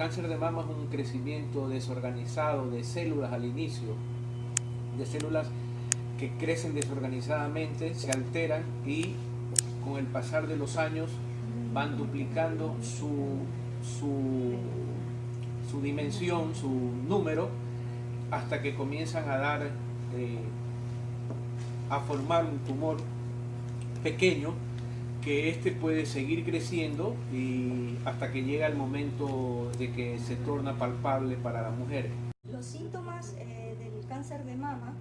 cáncer de mama es un crecimiento desorganizado de células al inicio, de células que crecen desorganizadamente, se alteran y con el pasar de los años van duplicando su dimensión, su número, hasta que comienzan a dar, a formar un tumor pequeño, que este puede seguir creciendo y hasta que llega el momento de que se torna palpable para la mujer. Los síntomas del cáncer de mama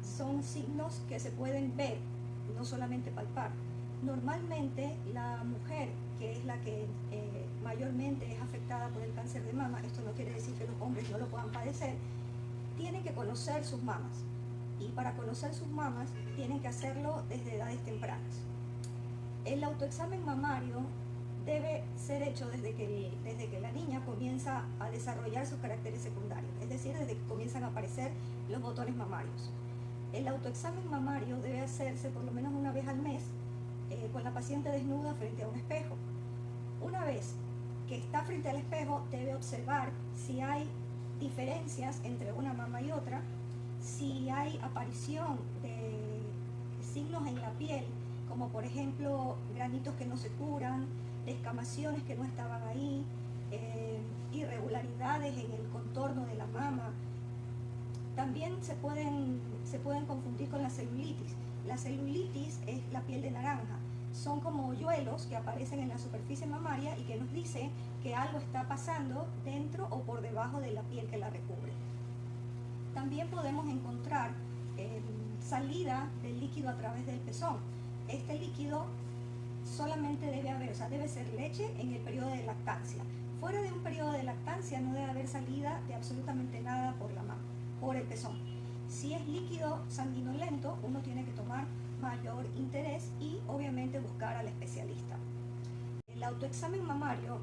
son signos que se pueden ver, no solamente palpar. Normalmente la mujer, que es la que mayormente es afectada por el cáncer de mama, esto no quiere decir que los hombres no lo puedan padecer, tiene que conocer sus mamas. Y para conocer sus mamas tienen que hacerlo desde edades tempranas. El autoexamen mamario debe ser hecho desde que la niña comienza a desarrollar sus caracteres secundarios, es decir, desde que comienzan a aparecer los botones mamarios. El autoexamen mamario debe hacerse por lo menos una vez al mes con la paciente desnuda frente a un espejo. Una vez que está frente al espejo, debe observar si hay diferencias entre una mama y otra, si hay aparición de signos en la piel, como por ejemplo granitos que no se curan, descamaciones que no estaban ahí, irregularidades en el contorno de la mama. También se pueden confundir con la celulitis. La celulitis es la piel de naranja. Son como hoyuelos que aparecen en la superficie mamaria y que nos dicen que algo está pasando dentro o por debajo de la piel que la recubre. También podemos encontrar salida del líquido a través del pezón. Este líquido solamente debe ser leche en el periodo de lactancia. Fuera de un periodo de lactancia no debe haber salida de absolutamente nada por la mama, por el pezón. Si es líquido sanguinolento, uno tiene que tomar mayor interés y obviamente buscar al especialista. El autoexamen mamario,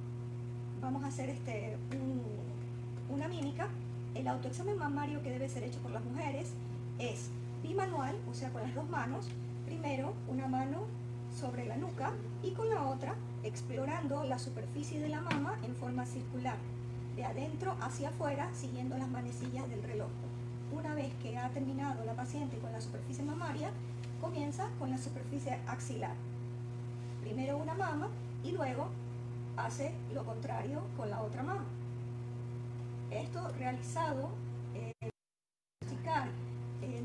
vamos a hacer una mímica. El autoexamen mamario que debe ser hecho por las mujeres es bimanual, o sea, con las dos manos. Primero, una mano sobre la nuca y con la otra explorando la superficie de la mama en forma circular, de adentro hacia afuera, siguiendo las manecillas del reloj. Una vez que ha terminado la paciente con la superficie mamaria, comienza con la superficie axilar. Primero una mama y luego hace lo contrario con la otra mama. Esto realizado diagnosticar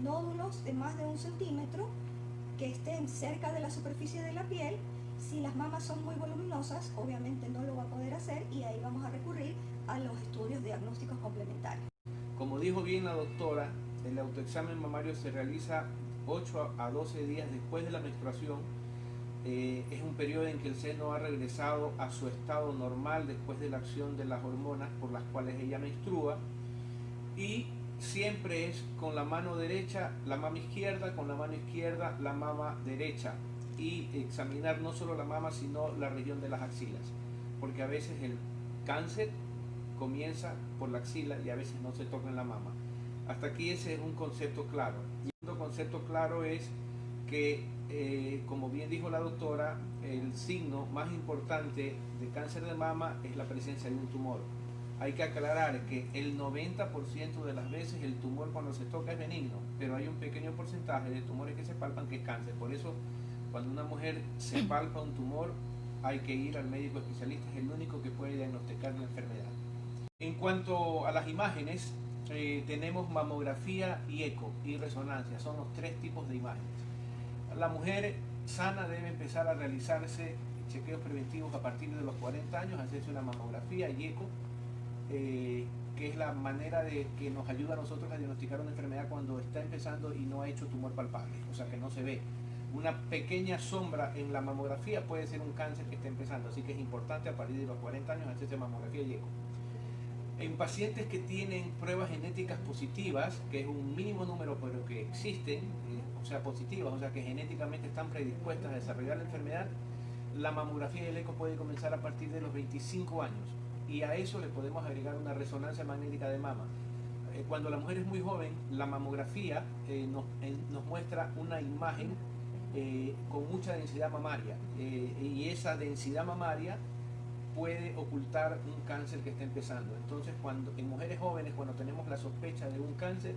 nódulos de más de 1 centímetro que estén cerca de la superficie de la piel. Si las mamas son muy voluminosas, obviamente no lo va a poder hacer y ahí vamos a recurrir a los estudios diagnósticos complementarios. Como dijo bien la doctora, el autoexamen mamario se realiza 8 a 12 días después de la menstruación. Es un periodo en que el seno ha regresado a su estado normal después de la acción de las hormonas por las cuales ella menstrua, y siempre es con la mano derecha la mama izquierda, con la mano izquierda la mama derecha, y examinar no solo la mama sino la región de las axilas, porque a veces el cáncer comienza por la axila y a veces no se toca en la mama. Hasta aquí ese es un concepto claro. Y otro concepto claro es que, como bien dijo la doctora, el signo más importante de cáncer de mama es la presencia de un tumor. Hay que aclarar que el 90% de las veces el tumor cuando se toca es benigno, pero hay un pequeño porcentaje de tumores que se palpan que es cáncer. Por eso, cuando una mujer se palpa un tumor, hay que ir al médico especialista, es el único que puede diagnosticar la enfermedad. En cuanto a las imágenes, tenemos mamografía y eco y resonancia, son los 3 tipos de imágenes. La mujer sana debe empezar a realizarse chequeos preventivos a partir de los 40 años, hacerse una mamografía y eco, que es la manera de que nos ayuda a nosotros a diagnosticar una enfermedad cuando está empezando y no ha hecho tumor palpable, o sea que no se ve. Una pequeña sombra en la mamografía puede ser un cáncer que está empezando, así que es importante a partir de los 40 años hacerse mamografía y eco. En pacientes que tienen pruebas genéticas positivas, que es un mínimo número pero que existen, o sea positivas, o sea que genéticamente están predispuestas a desarrollar la enfermedad, la mamografía y el eco puede comenzar a partir de los 25 años, y a eso le podemos agregar una resonancia magnética de mama. Cuando la mujer es muy joven, la mamografía nos muestra una imagen con mucha densidad mamaria, y esa densidad mamaria puede ocultar un cáncer que está empezando. Entonces, en mujeres jóvenes, cuando tenemos la sospecha de un cáncer,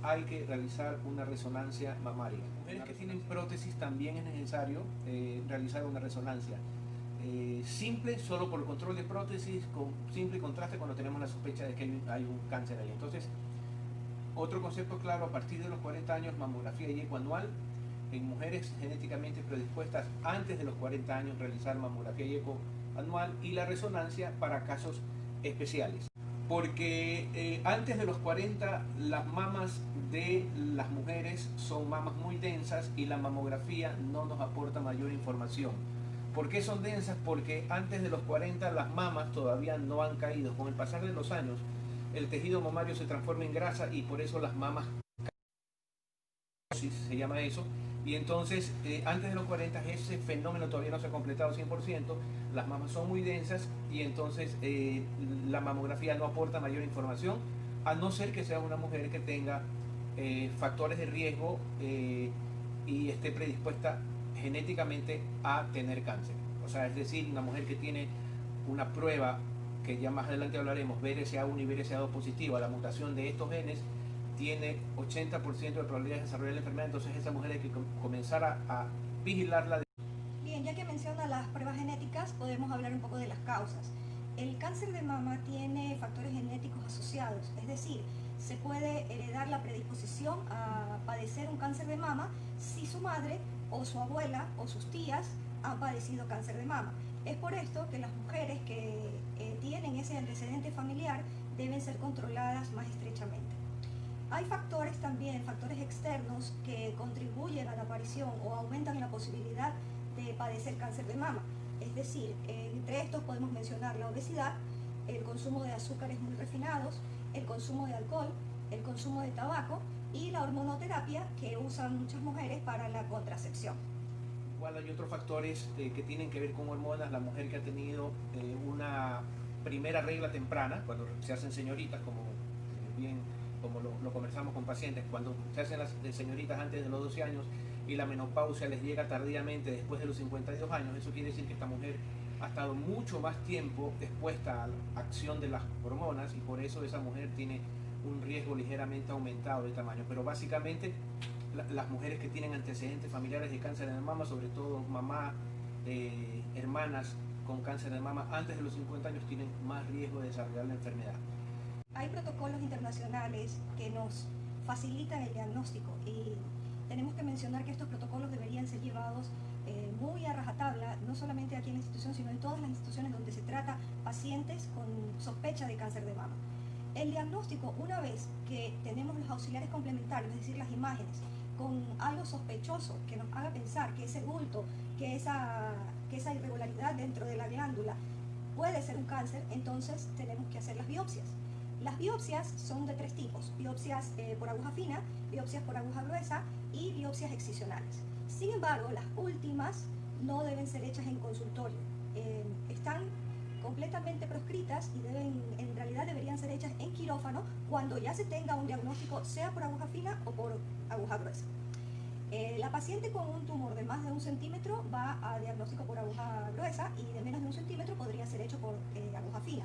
hay que realizar una resonancia mamaria. Mujeres que tienen prótesis también es necesario realizar una resonancia. Simple, solo por el control de prótesis, con simple contraste cuando tenemos la sospecha de que hay un cáncer ahí. Entonces, otro concepto claro, a partir de los 40 años, mamografía y eco anual. En mujeres genéticamente predispuestas antes de los 40 años, realizar mamografía y eco anual, y la resonancia para casos especiales. Porque antes de los 40 las mamas de las mujeres son mamas muy densas y la mamografía no nos aporta mayor información. ¿Por qué son densas? Porque antes de los 40 las mamas todavía no han caído. Con el pasar de los años el tejido mamario se transforma en grasa y por eso las mamas se llama eso. Y entonces, antes de los 40, ese fenómeno todavía no se ha completado 100%, las mamas son muy densas y entonces la mamografía no aporta mayor información, a no ser que sea una mujer que tenga factores de riesgo y esté predispuesta genéticamente a tener cáncer. O sea, es decir, una mujer que tiene una prueba, que ya más adelante hablaremos, BRCA1 y BRCA2 positiva, la mutación de estos genes, tiene 80% de probabilidad de desarrollar la enfermedad. Entonces esa mujer hay que comenzar a vigilarla. Bien, ya que menciona las pruebas genéticas, podemos hablar un poco de las causas. El cáncer de mama tiene factores genéticos asociados, es decir, se puede heredar la predisposición a padecer un cáncer de mama si su madre o su abuela o sus tías han padecido cáncer de mama. Es por esto que las mujeres que tienen ese antecedente familiar deben ser controladas más estrechamente. Hay factores también, factores externos que contribuyen a la aparición o aumentan la posibilidad de padecer cáncer de mama. Es decir, entre estos podemos mencionar la obesidad, el consumo de azúcares muy refinados, el consumo de alcohol, el consumo de tabaco y la hormonoterapia que usan muchas mujeres para la contracepción. Igual hay otros factores que tienen que ver con hormonas. La mujer que ha tenido una primera regla temprana, cuando se hacen señoritas, como lo conversamos con pacientes, cuando se hacen las señoritas antes de los 12 años y la menopausia les llega tardíamente después de los 52 años, eso quiere decir que esta mujer ha estado mucho más tiempo expuesta a la acción de las hormonas y por eso esa mujer tiene un riesgo ligeramente aumentado de tamaño. Pero básicamente las mujeres que tienen antecedentes familiares de cáncer de mama, sobre todo mamá, hermanas con cáncer de mama antes de los 50 años, tienen más riesgo de desarrollar la enfermedad. Hay protocolos internacionales que nos facilitan el diagnóstico y tenemos que mencionar que estos protocolos deberían ser llevados muy a rajatabla, no solamente aquí en la institución, sino en todas las instituciones donde se trata pacientes con sospecha de cáncer de mama. El diagnóstico, una vez que tenemos los auxiliares complementarios, es decir, las imágenes, con algo sospechoso que nos haga pensar que ese bulto, que esa irregularidad dentro de la glándula puede ser un cáncer, entonces tenemos que hacer las biopsias. Las biopsias son de tres tipos: biopsias por aguja fina, biopsias por aguja gruesa y biopsias excisionales. Sin embargo, las últimas no deben ser hechas en consultorio. Están completamente proscritas y en realidad deberían ser hechas en quirófano cuando ya se tenga un diagnóstico, sea por aguja fina o por aguja gruesa. La paciente con un tumor de más de 1 centímetro va a diagnóstico por aguja gruesa y de menos de 1 centímetro podría ser hecho por aguja fina.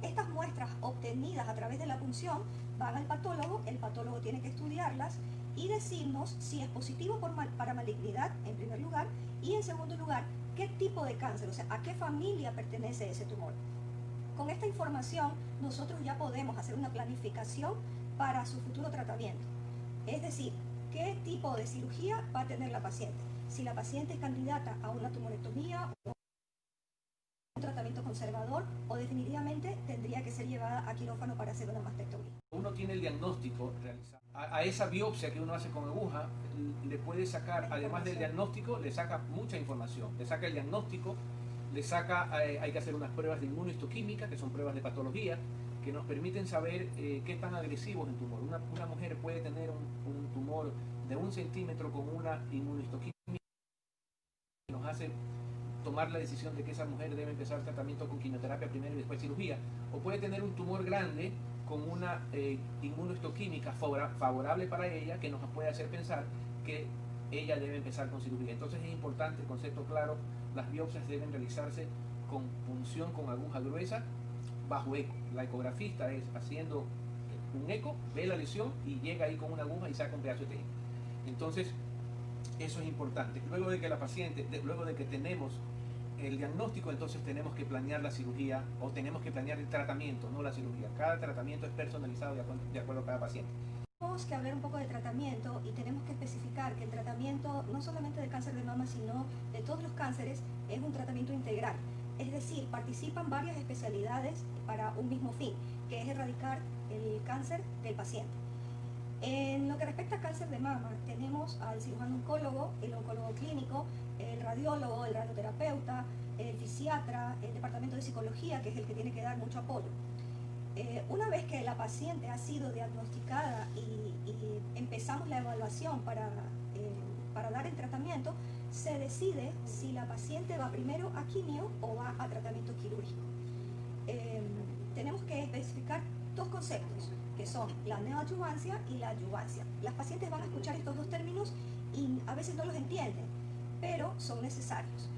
Estas muestras obtenidas a través de la punción van al patólogo, el patólogo tiene que estudiarlas y decirnos si es positivo para malignidad en primer lugar y en segundo lugar qué tipo de cáncer, o sea, a qué familia pertenece ese tumor. Con esta información nosotros ya podemos hacer una planificación para su futuro tratamiento, es decir, qué tipo de cirugía va a tener la paciente, si la paciente es candidata a una tumorectomía o un tratamiento conservador o definitivamente tendría que ser llevada a quirófano para hacer una mastectomía. Uno tiene el diagnóstico realizado. A esa biopsia que uno hace con aguja, le puede sacar, además del diagnóstico, le saca mucha información. Le saca el diagnóstico, le saca, hay que hacer unas pruebas de inmunohistoquímica, que son pruebas de patología, que nos permiten saber qué tan agresivo es el tumor. Una mujer puede tener un tumor de 1 centímetro con una inmunohistoquímica que nos hace tomar la decisión de que esa mujer debe empezar el tratamiento con quimioterapia primero y después cirugía, o puede tener un tumor grande con una inmunohistoquímica favorable para ella que nos puede hacer pensar que ella debe empezar con cirugía. Entonces es importante el concepto claro, las biopsias deben realizarse con punción con aguja gruesa bajo eco. La ecografista es haciendo un eco, ve la lesión y llega ahí con una aguja y saca un pedazo de tejido. Entonces, eso es importante. Luego de que la paciente, luego de que tenemos el diagnóstico, entonces tenemos que planear la cirugía o tenemos que planear el tratamiento, no la cirugía. Cada tratamiento es personalizado de acuerdo a cada paciente. Tenemos que hablar un poco de tratamiento y tenemos que especificar que el tratamiento no solamente del cáncer de mama, sino de todos los cánceres, es un tratamiento integral. Es decir, participan varias especialidades para un mismo fin, que es erradicar el cáncer del paciente. En lo que respecta al cáncer de mama, tenemos al cirujano oncólogo, el oncólogo clínico, el radiólogo, el radioterapeuta, el fisiatra, el departamento de psicología, que es el que tiene que dar mucho apoyo. Una vez que la paciente ha sido diagnosticada y empezamos la evaluación para dar el tratamiento, se decide si la paciente va primero a quimio o va a tratamiento quirúrgico. Tenemos que especificar dos conceptos, que son la neoadyuvancia y la adyuvancia. Las pacientes van a escuchar estos dos términos y a veces no los entienden, pero son necesarios.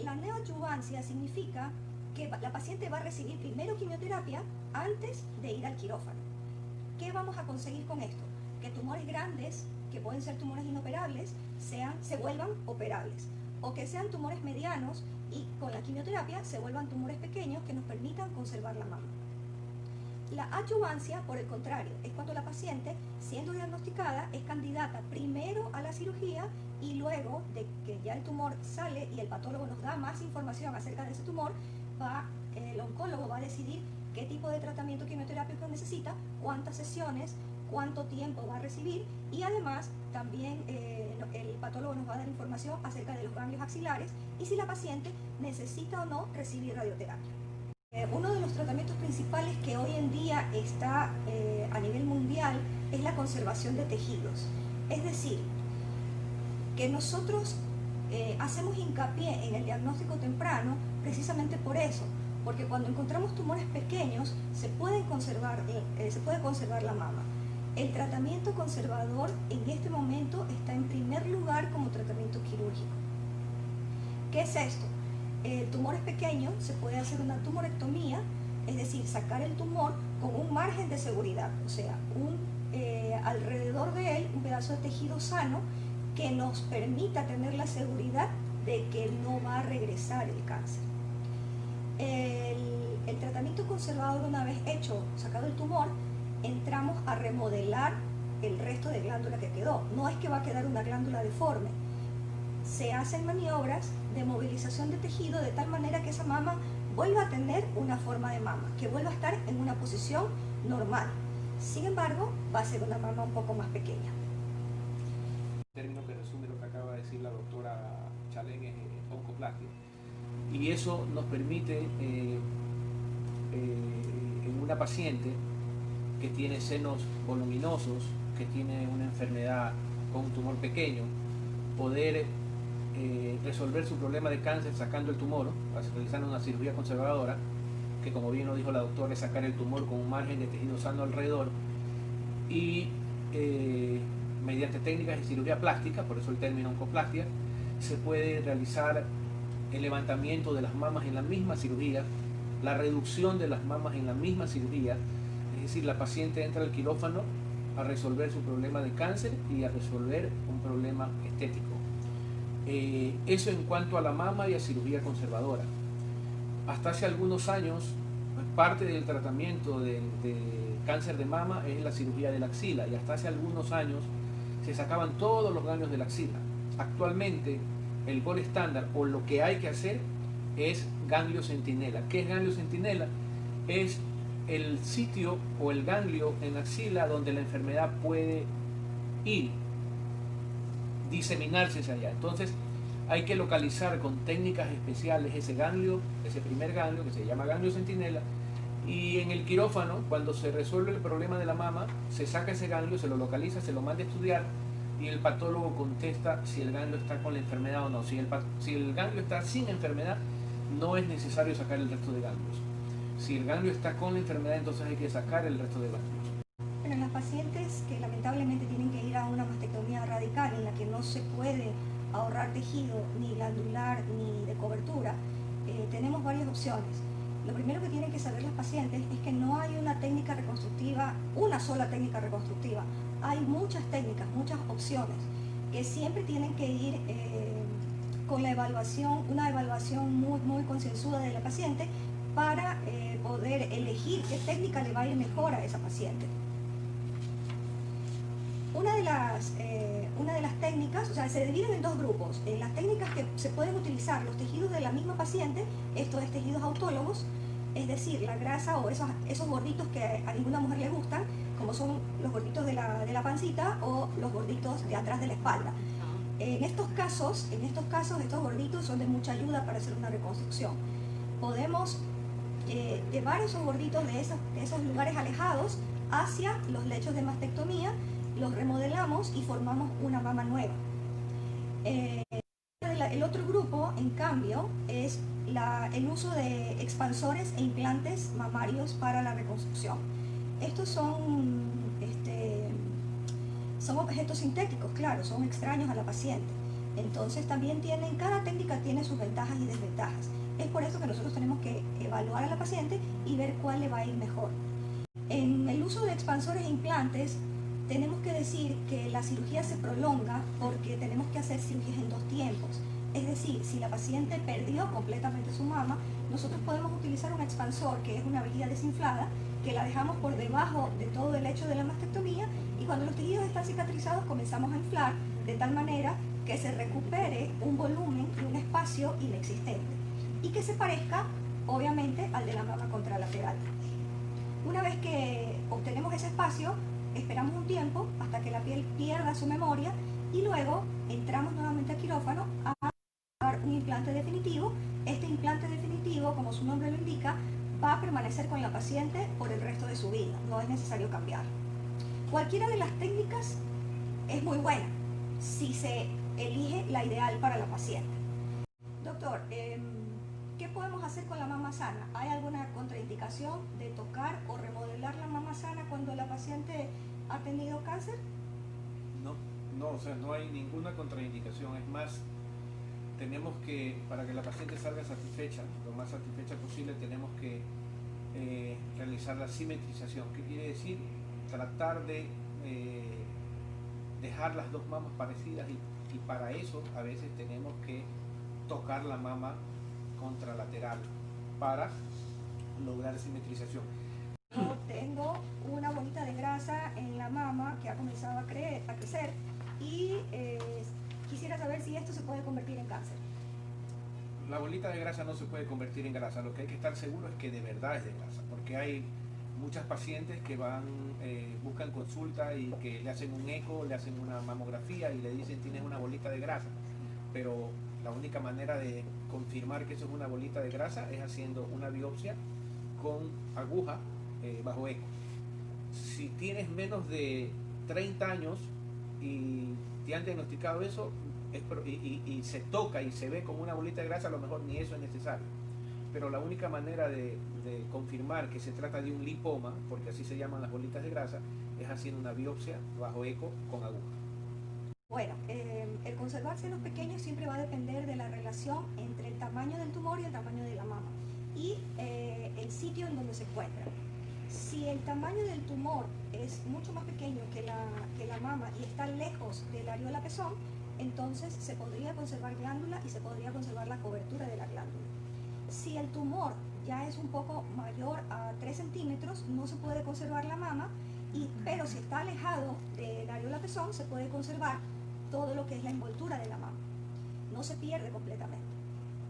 La neoadyuvancia significa que la paciente va a recibir primero quimioterapia antes de ir al quirófano. ¿Qué vamos a conseguir con esto? Que tumores grandes, que pueden ser tumores inoperables, se vuelvan operables, o que sean tumores medianos y con la quimioterapia se vuelvan tumores pequeños que nos permitan conservar la mama. La adyuvancia, por el contrario, es cuando la paciente, siendo diagnosticada, es candidata primero a la cirugía y luego de que ya el tumor sale y el patólogo nos da más información acerca de ese tumor, el oncólogo va a decidir qué tipo de tratamiento quimioterápico necesita, cuántas sesiones, cuánto tiempo va a recibir y además también el patólogo nos va a dar información acerca de los ganglios axilares y si la paciente necesita o no recibir radioterapia. Uno de los tratamientos principales que hoy en día está a nivel mundial es la conservación de tejidos. Es decir, que nosotros hacemos hincapié en el diagnóstico temprano precisamente por eso, porque cuando encontramos tumores pequeños se puede conservar la mama. El tratamiento conservador en este momento está en primer lugar como tratamiento quirúrgico. ¿Qué es esto? Tumores pequeños se puede hacer una tumorectomía, es decir, sacar el tumor con un margen de seguridad, o sea, alrededor de él un pedazo de tejido sano que nos permita tener la seguridad de que no va a regresar el cáncer. El tratamiento conservador, una vez sacado el tumor, entramos a remodelar el resto de glándula que quedó. No es que va a quedar una glándula deforme. Se hacen maniobras de movilización de tejido de tal manera que esa mama vuelva a tener una forma de mama, que vuelva a estar en una posición normal. Sin embargo, va a ser una mama un poco más pequeña. El término que resume lo que acaba de decir la doctora Chalén es oncoplastia. Y eso nos permite en una paciente que tiene senos voluminosos, que tiene una enfermedad con un tumor pequeño, poder resolver su problema de cáncer sacando el tumor, realizando una cirugía conservadora, que como bien lo dijo la doctora, es sacar el tumor con un margen de tejido sano alrededor, y mediante técnicas de cirugía plástica, por eso el término oncoplastia, se puede realizar el levantamiento de las mamas en la misma cirugía, la reducción de las mamas en la misma cirugía, es decir, la paciente entra al quirófano a resolver su problema de cáncer y a resolver un problema estético. Eso en cuanto a la mama y a cirugía conservadora. Hasta hace algunos años, parte del tratamiento de cáncer de mama es la cirugía de la axila, y hasta hace algunos años se sacaban todos los ganglios de la axila. Actualmente, el gold estándar o lo que hay que hacer es ganglio centinela. ¿Qué es ganglio centinela? Es el sitio o el ganglio en la axila donde la enfermedad puede ir, diseminarse hacia allá. Entonces hay que localizar con técnicas especiales ese ganglio, ese primer ganglio que se llama ganglio centinela, y en el quirófano, cuando se resuelve el problema de la mama, se saca ese ganglio, se lo localiza, se lo manda a estudiar y el patólogo contesta si el ganglio está con la enfermedad o no. Si el ganglio está sin enfermedad, no es necesario sacar el resto de ganglios. Si el ganglio está con la enfermedad, entonces hay que sacar el resto de ganglios. Bueno, en las pacientes que lamentablemente tienen que ir a una mastectomía radical en la que no se puede ahorrar tejido ni glandular ni de cobertura, tenemos varias opciones. Lo primero que tienen que saber las pacientes es que no hay una técnica reconstructiva, una sola técnica reconstructiva. Hay muchas técnicas, muchas opciones, que siempre tienen que ir con la evaluación, una evaluación muy concienzuda de la paciente para poder elegir qué técnica le va a ir mejor a esa paciente. Una de las técnicas, o sea, se dividen en dos grupos. En las técnicas que se pueden utilizar los tejidos de la misma paciente, esto es tejidos autólogos, es decir, la grasa o esos gorditos que a ninguna mujer le gustan, como son los gorditos de la pancita o los gorditos de atrás de la espalda. En estos casos, estos gorditos son de mucha ayuda para hacer una reconstrucción. Podemos llevar esos gorditos de esos lugares alejados hacia los lechos de mastectomía, los remodelamos y formamos una mama nueva. El otro grupo, en cambio, es el uso de expansores e implantes mamarios para la reconstrucción. Estos son objetos sintéticos, claro, son extraños a la paciente. Entonces también cada técnica tiene sus ventajas y desventajas. Es por eso que nosotros tenemos que evaluar a la paciente y ver cuál le va a ir mejor. En el uso de expansores e implantes, tenemos que decir que la cirugía se prolonga porque tenemos que hacer cirugías en dos tiempos. Es decir, si la paciente perdió completamente su mama, nosotros podemos utilizar un expansor, que es una vejiga desinflada, que la dejamos por debajo de todo el lecho de la mastectomía, y cuando los tejidos están cicatrizados comenzamos a inflar de tal manera que se recupere un volumen y un espacio inexistente y que se parezca, obviamente, al de la mama contralateral. Una vez que obtenemos ese espacio, esperamos un tiempo hasta que la piel pierda su memoria y luego entramos nuevamente al quirófano a dar un implante definitivo. Este implante definitivo, como su nombre lo indica, va a permanecer con la paciente por el resto de su vida, no es necesario cambiar. Cualquiera de las técnicas es muy buena si se elige la ideal para la paciente. Doctor, ¿qué podemos hacer con la mama sana? ¿Hay alguna contraindicación de tocar o remodelar la mama sana cuando la paciente ha tenido cáncer? No, o sea, no hay ninguna contraindicación. Es más, tenemos que, para que la paciente salga satisfecha, lo más satisfecha posible, tenemos que realizar la simetrización. ¿Qué quiere decir? Tratar de dejar las dos mamas parecidas y para eso a veces tenemos que tocar la mama contralateral para lograr simetrización. Yo tengo una bolita de grasa en la mama que ha comenzado a crecer y quisiera saber si esto se puede convertir en cáncer. La bolita de grasa no se puede convertir en grasa. Lo que hay que estar seguro es que de verdad es de grasa, porque hay muchas pacientes que buscan consulta y que le hacen un eco, le hacen una mamografía y le dicen tienes una bolita de grasa, pero la única manera de confirmar que eso es una bolita de grasa es haciendo una biopsia con aguja bajo eco. Si tienes menos de 30 años y te han diagnosticado eso y se toca y se ve como una bolita de grasa, a lo mejor ni eso es necesario. Pero la única manera de confirmar que se trata de un lipoma, porque así se llaman las bolitas de grasa, es haciendo una biopsia bajo eco con aguja. Bueno, el conservar senos pequeños siempre va a depender de la relación entre el tamaño del tumor y el tamaño de la mama y el sitio en donde se encuentra. Si el tamaño del tumor es mucho más pequeño que la mama y está lejos del areola pezón, entonces se podría conservar glándula y se podría conservar la cobertura de la glándula. Si el tumor ya es un poco mayor a 3 centímetros, no se puede conservar la mama, pero si está alejado del areola pezón, se puede conservar todo lo que es la envoltura de la mama. No se pierde completamente.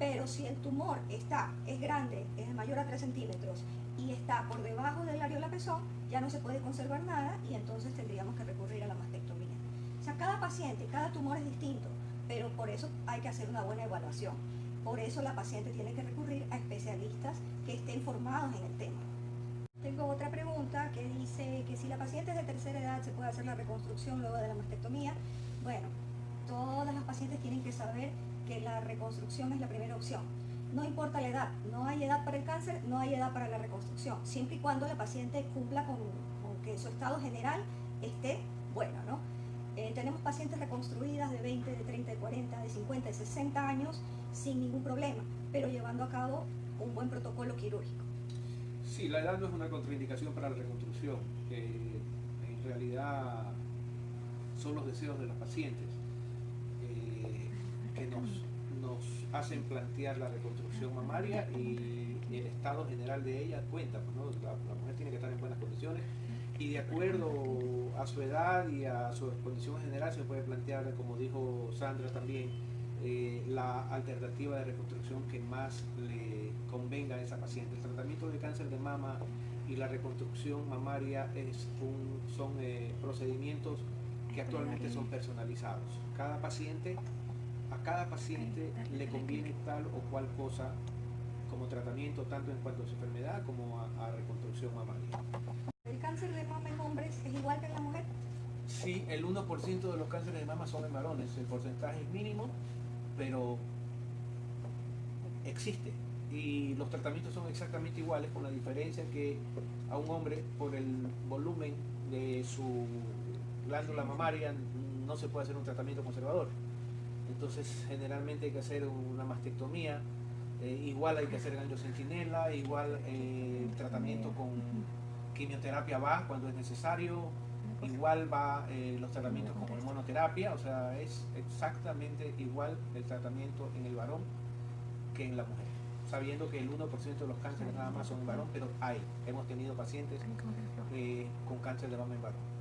Pero si el tumor es grande, es mayor a 3 centímetros y está por debajo del areola pezón, ya no se puede conservar nada y entonces tendríamos que recurrir a la mastectomía. O sea, cada paciente, cada tumor es distinto, pero por eso hay que hacer una buena evaluación. Por eso la paciente tiene que recurrir a especialistas que estén formados en el tema. Tengo otra pregunta que dice que si la paciente es de tercera edad se puede hacer la reconstrucción luego de la mastectomía. Bueno, todas las pacientes tienen que saber que la reconstrucción es la primera opción. No importa la edad, no hay edad para el cáncer, no hay edad para la reconstrucción, siempre y cuando la paciente cumpla con que su estado general esté bueno, ¿no? Tenemos pacientes reconstruidas de 20, de 30, de 40, de 50, de 60 años sin ningún problema, pero llevando a cabo un buen protocolo quirúrgico. Sí, la edad no es una contraindicación para la reconstrucción. En realidad son los deseos de los pacientes que nos hacen plantear la reconstrucción mamaria, y el estado general de ella cuenta, pues, ¿no? La mujer tiene que estar en buenas condiciones, y de acuerdo a su edad y a su condición general se puede plantear, como dijo Sandra también, la alternativa de reconstrucción que más le convenga a esa paciente. El tratamiento de cáncer de mama y la reconstrucción mamaria son procedimientos que actualmente son personalizados. A cada paciente le conviene tal o cual cosa como tratamiento, tanto en cuanto a su enfermedad como a reconstrucción mamaria. ¿El cáncer de mama en hombres es igual que en la mujer? Sí, el 1% de los cánceres de mama son en varones. El porcentaje es mínimo, pero existe. Y los tratamientos son exactamente iguales, con la diferencia que a un hombre, por el volumen de su glándula mamaria, no se puede hacer un tratamiento conservador. Entonces, generalmente hay que hacer una mastectomía, igual hay que hacer angiocentinela, igual el tratamiento con quimioterapia va cuando es necesario, igual va los tratamientos con hormonoterapia, o sea, es exactamente igual el tratamiento en el varón que en la mujer, sabiendo que el 1% de los cánceres nada más son en varón, pero hemos tenido pacientes con cáncer de mama en varón.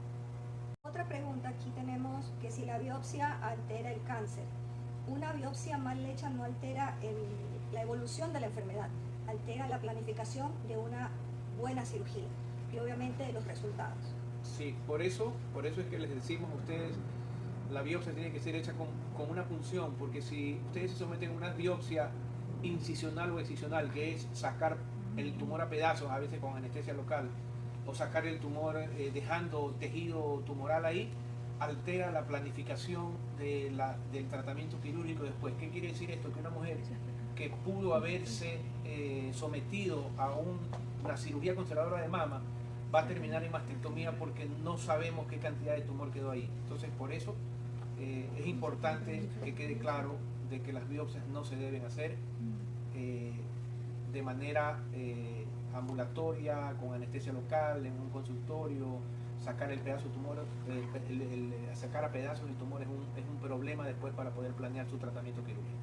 Otra pregunta, aquí tenemos que si la biopsia altera el cáncer. Una biopsia mal hecha no altera la evolución de la enfermedad, altera la planificación de una buena cirugía y obviamente de los resultados. Sí, por eso es que les decimos a ustedes, la biopsia tiene que ser hecha con una punción, porque si ustedes se someten a una biopsia incisional o excisional, que es sacar el tumor a pedazos, a veces con anestesia local, o sacar el tumor dejando tejido tumoral ahí, altera la planificación del tratamiento quirúrgico después. ¿Qué quiere decir esto? Que una mujer que pudo haberse sometido a una cirugía conservadora de mama va a terminar en mastectomía porque no sabemos qué cantidad de tumor quedó ahí. Entonces, por eso es importante que quede claro de que las biopsias no se deben hacer de manera ambulatoria, con anestesia local, en un consultorio. Sacar el pedazo de tumor, sacar a pedazos el tumor es un problema después para poder planear su tratamiento quirúrgico.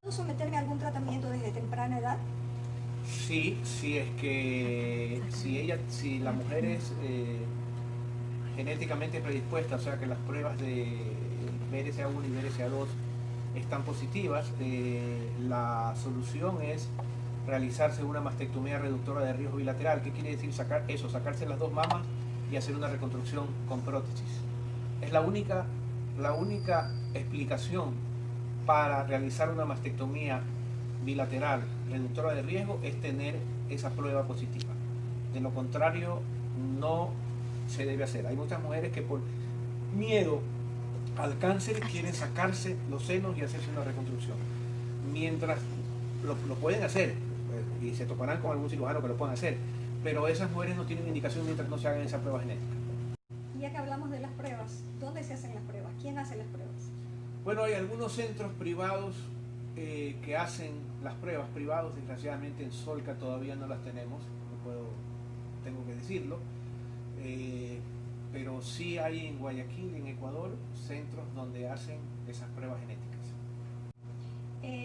¿Puedo someterme a algún tratamiento desde temprana edad? Sí, sí, es que si la mujer es genéticamente predispuesta, o sea que las pruebas de BRCA1 y BRCA2 están positivas, la solución es realizarse una mastectomía reductora de riesgo bilateral. ¿Qué quiere decir sacarse las dos mamas y hacer una reconstrucción con prótesis? Es la única explicación para realizar una mastectomía bilateral reductora de riesgo, es tener esa prueba positiva. De lo contrario, no se debe hacer. Hay muchas mujeres que por miedo al cáncer quieren sacarse los senos y hacerse una reconstrucción. Mientras lo pueden hacer, y se toparán con algún cirujano que lo puedan hacer, pero esas mujeres no tienen indicación mientras no se hagan esa prueba genética. Ya que hablamos de las pruebas, ¿dónde se hacen las pruebas? ¿Quién hace las pruebas? Bueno, hay algunos centros privados que hacen las pruebas privados. Desgraciadamente en Solca todavía no las tenemos, tengo que decirlo, pero sí hay en Guayaquil, en Ecuador, centros donde hacen esas pruebas genéticas.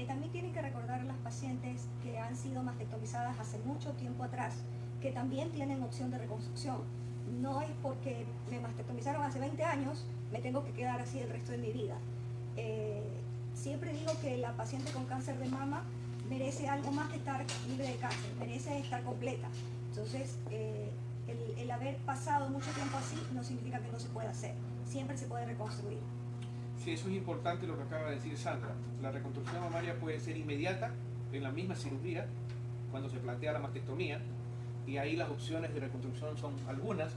También tienen que recordar a las pacientes que han sido mastectomizadas hace mucho tiempo atrás, que también tienen opción de reconstrucción. No es porque me mastectomizaron hace 20 años, me tengo que quedar así el resto de mi vida. Siempre digo que la paciente con cáncer de mama merece algo más que estar libre de cáncer, merece estar completa. Entonces, el haber pasado mucho tiempo así no significa que no se pueda hacer, siempre se puede reconstruir. Sí, eso es importante lo que acaba de decir Sandra. La reconstrucción mamaria puede ser inmediata, en la misma cirugía, cuando se plantea la mastectomía, y ahí las opciones de reconstrucción son algunas,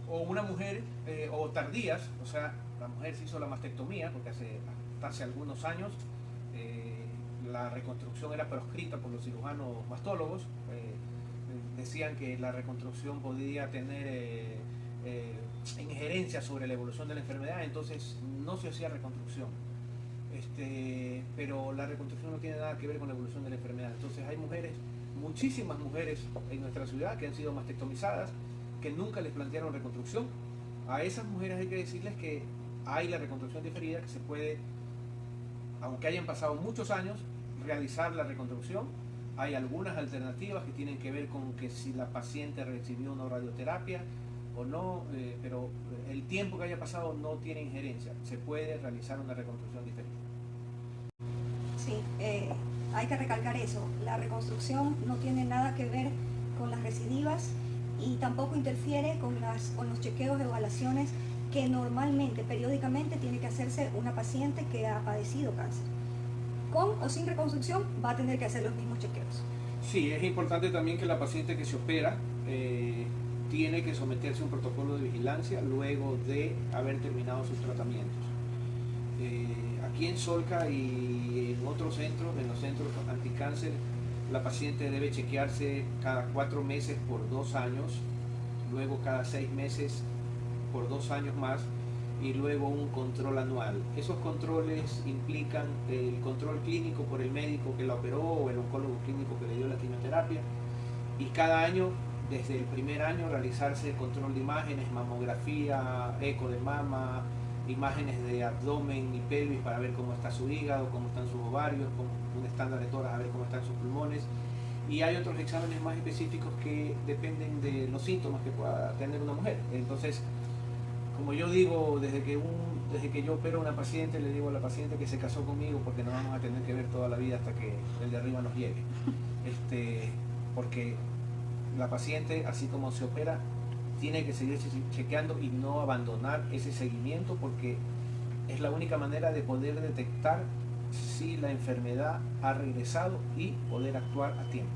o una mujer, o tardías, o sea, la mujer se hizo la mastectomía, porque hace algunos años la reconstrucción era proscrita por los cirujanos mastólogos, decían que la reconstrucción podía tener injerencia sobre la evolución de la enfermedad, entonces no se hacía reconstrucción. Pero la reconstrucción no tiene nada que ver con la evolución de la enfermedad. Entonces hay mujeres, muchísimas mujeres en nuestra ciudad que han sido mastectomizadas, que nunca les plantearon reconstrucción. A esas mujeres hay que decirles que hay la reconstrucción diferida, que se puede, aunque hayan pasado muchos años, realizar la reconstrucción. Hay algunas alternativas que tienen que ver con que si la paciente recibió una radioterapia o no, pero el tiempo que haya pasado no tiene injerencia. Se puede realizar una reconstrucción diferida. Sí, hay que recalcar eso. La reconstrucción no tiene nada que ver con las recidivas y tampoco interfiere con los chequeos de evaluaciones que normalmente, periódicamente, tiene que hacerse una paciente que ha padecido cáncer. Con o sin reconstrucción va a tener que hacer los mismos chequeos. Sí, es importante también que la paciente que se opera tiene que someterse a un protocolo de vigilancia luego de haber terminado sus tratamientos. Aquí en Solca y en otros centros, en los centros anticáncer, la paciente debe chequearse cada 4 meses por 2 años, luego cada 6 meses por 2 años más y luego un control anual. Esos controles implican el control clínico por el médico que la operó o el oncólogo clínico que le dio la quimioterapia, y cada año, desde el primer año, realizarse el control de imágenes, mamografía, eco de mama, imágenes de abdomen y pelvis para ver cómo está su hígado, cómo están sus ovarios, con un estándar de toras a ver cómo están sus pulmones. Y hay otros exámenes más específicos que dependen de los síntomas que pueda tener una mujer. Entonces, como yo digo, desde que yo opero a una paciente, le digo a la paciente que se casó conmigo porque nos vamos a tener que ver toda la vida hasta que el de arriba nos llegue. Porque la paciente, así como se opera, tiene que seguir chequeando y no abandonar ese seguimiento, porque es la única manera de poder detectar si la enfermedad ha regresado y poder actuar a tiempo.